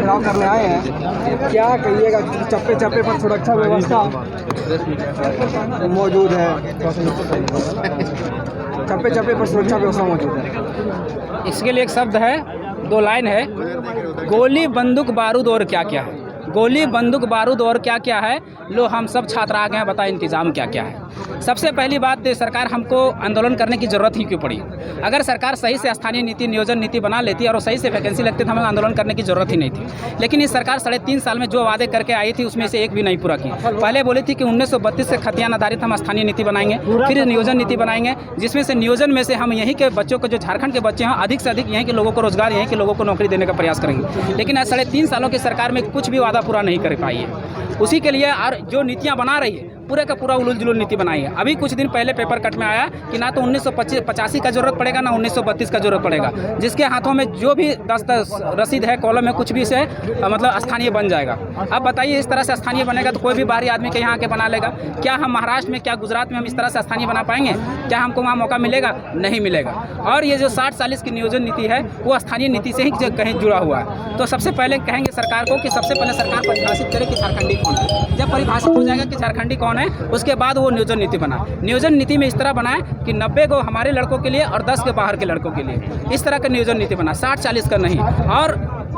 घेराव करने आए हैं। क्या कहिएगा, चप्पे चप्पे पर सुरक्षा व्यवस्था मौजूद है, चप्पे चप्पे पर सुरक्षा व्यवस्था मौजूद है। इसके लिए एक शब्द है, 2 लाइन है, गोली बंदूक बारूद और क्या क्या है। गोली बंदूक बारूद और क्या क्या है, लो हम सब छात्र आ गए हैं, बताएं इंतजाम क्या क्या है। सबसे पहली बात, सरकार हमको आंदोलन करने की ज़रूरत ही क्यों पड़ी। अगर सरकार सही से स्थानीय नीति नियोजन नीति बना लेती और सही से वैकेंसी लगती तो हमें आंदोलन करने की ज़रूरत ही नहीं थी। लेकिन इस सरकार 3.5 साल में जो वादे करके आई थी उसमें से एक भी नहीं पूरा की। पहले बोली थी कि 1932 से खतियान आधारित हम स्थानीय नीति बनाएंगे, फिर नियोजन नीति बनाएंगे, जिसमें से नियोजन में से हम यहीं के बच्चों को, जो झारखंड के बच्चे हैं, अधिक से अधिक यहीं के लोगों को रोजगार, यहीं के लोगों को नौकरी देने का प्रयास करेंगे। लेकिन आज 3.5 सालों की सरकार में कुछ भी वादा पूरा नहीं कर पाई है। उसी के लिए और जो नीतियाँ बना रही है पूरे का पूरा उलूल जुलूल नीति बनाई है। अभी कुछ दिन पहले पेपर कट में आया कि ना तो 1985 का जरूरत पड़ेगा, ना 1932 का जरूरत पड़ेगा। जिसके हाथों में जो भी 10 रसीद है, कॉलम में कुछ भी से मतलब स्थानीय बन जाएगा। अब बताइए, इस तरह से स्थानीय बनेगा तो कोई भी बाहरी आदमी के यहाँ के बना लेगा। क्या हम महाराष्ट्र में, क्या गुजरात में हम इस तरह से स्थानीय बना पाएंगे? क्या हमको वहाँ मौका मिलेगा? नहीं मिलेगा। और ये जो 60-40 की नियोजन नीति है वो स्थानीय नीति से ही कहीं जुड़ा हुआ है। तो सबसे पहले कहेंगे सरकार को कि सबसे पहले सरकार परिभाषित करे कि झारखंडी कौन है। जब परिभाषित हो जाएगा कि झारखंडी कौन है, उसके बाद वो नियोजन नीति बना। नियोजन नीति में इस तरह बनाए कि 90 को हमारे लड़कों के लिए और 10 के बाहर के लड़कों के लिए, इस तरह का नियोजन नीति बना, 60-40 का नहीं। और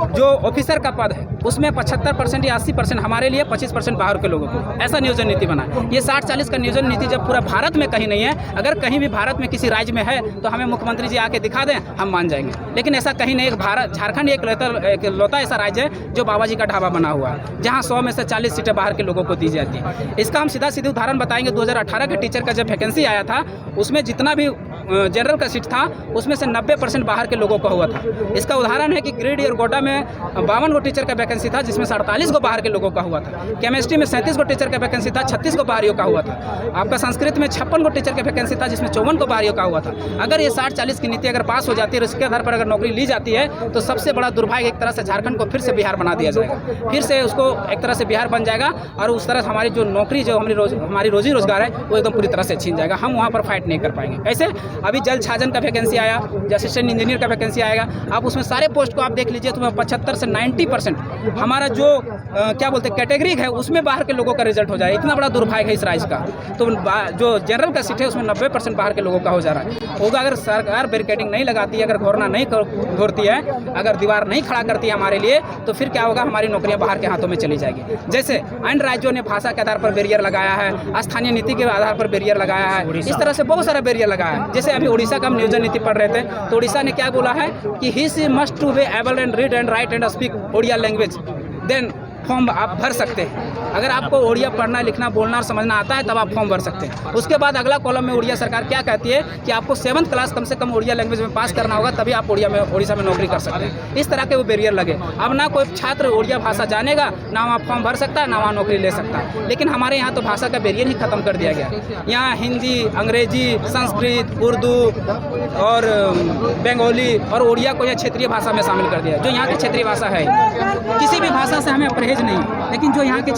जो ऑफिसर का पद है उसमें 75% या 80% हमारे लिए, 25% बाहर के लोगों को, ऐसा नियोजन नीति बना। ये 60-40 का नियोजन नीति जब पूरा भारत में कहीं नहीं है, अगर कहीं भी भारत में किसी राज्य में है तो हमें मुख्यमंत्री जी आके दिखा दें, हम मान जाएंगे। लेकिन ऐसा कहीं नहीं। झारखंड एक लौता ऐसा राज्य है जो बाबा जी का ढाबा बना हुआ है, जहाँ 100 में से 40 सीटें बाहर के लोगों को दी जाती है। इसका हम सीधा सीधे उदाहरण बताएंगे। 2018 के टीचर का जब वैकेंसी आया था, उसमें जितना भी जनरल का सीट था उसमें से 90% बाहर के लोगों का हुआ था। इसका उदाहरण है कि ग्रेड और गोड्डा में 52 गो टीचर का वैकेंसी था, जिसमें 48 को बाहर के लोगों का हुआ था। केमिस्ट्री में 37 को टीचर का वैकेंसी था, 36 को बाहरियों का हुआ था। आपका संस्कृत में 56 को टीचर का वैकेंसी था, जिसमें 54 को बाहरियों का हुआ था। अगर ये 60-40 की नीति अगर पास हो जाती है और इसके आधार पर अगर नौकरी ली जाती है तो सबसे बड़ा दुर्भाग्य एक तरह से झारखंड को फिर से बिहार बना दिया जाएगा। फिर से उसको एक तरह से बिहार बन जाएगा और उस तरह हमारी जो नौकरी, जो हमारी रोजी रोजगार है वो एकदम पूरी तरह से छीन जाएगा। हम वहाँ पर फाइट नहीं कर पाएंगे। कैसे? अभी जल छाजन का वैकेंसी आया, असिस्टेंट इंजीनियर का वैकेंसी आएगा। आप उसमें सारे पोस्ट को आप देख लीजिए तो 75 से 90% हमारा जो क्या बोलते हैं कैटेगरी है उसमें बाहर के लोगों का रिजल्ट हो जाए। इतना बड़ा दुर्भाग्य है इस राज्य का। तो जो जनरल का सीट है उसमें 90% बाहर के लोगों का हो जा रहा है। होगा अगर सरकार बैरिकेडिंग नहीं लगाती है, अगर घोरना नहीं घोरती है, अगर दीवार नहीं खड़ा करती है हमारे लिए, तो फिर क्या होगा? हमारी नौकरियां बाहर के हाथों में चली जाएगी। जैसे अन्य राज्यों ने भाषा के आधार पर बैरियर लगाया है, स्थानीय नीति के आधार पर बैरियर लगाया है, इस तरह से बहुत सारा बैरियर लगाया है। जैसे अभी उड़ीसा का हम नियोजन नीति पढ़ रहे थे तो उड़ीसा ने क्या बोला है कि he must to be able and read and write and speak Odia language, then form आप भर सकते हैं। अगर आपको ओडिया पढ़ना, लिखना, बोलना और समझना आता है तब आप फॉर्म भर सकते हैं। उसके बाद अगला कॉलम में उड़िया सरकार क्या कहती है कि आपको 7th क्लास कम से कम ओडिया लैंग्वेज में पास करना होगा, तभी आप उड़ीसा में नौकरी कर सकते हैं। इस तरह के वो बैरियर लगे। अब ना कोई छात्र ओडिया भाषा जानेगा, ना वहाँ फॉर्म भर सकता है, ना वहाँ नौकरी ले सकता है। लेकिन हमारे यहाँ तो भाषा का बैरियर ही खत्म कर दिया गया। यहाँ हिंदी, अंग्रेजी, संस्कृत, उर्दू और बंगाली और उड़िया को यह क्षेत्रीय भाषा में शामिल कर दिया, जो यहाँ की क्षेत्रीय भाषा है। किसी भी भाषा से हमें परहेज नहीं, लेकिन जो यहाँ के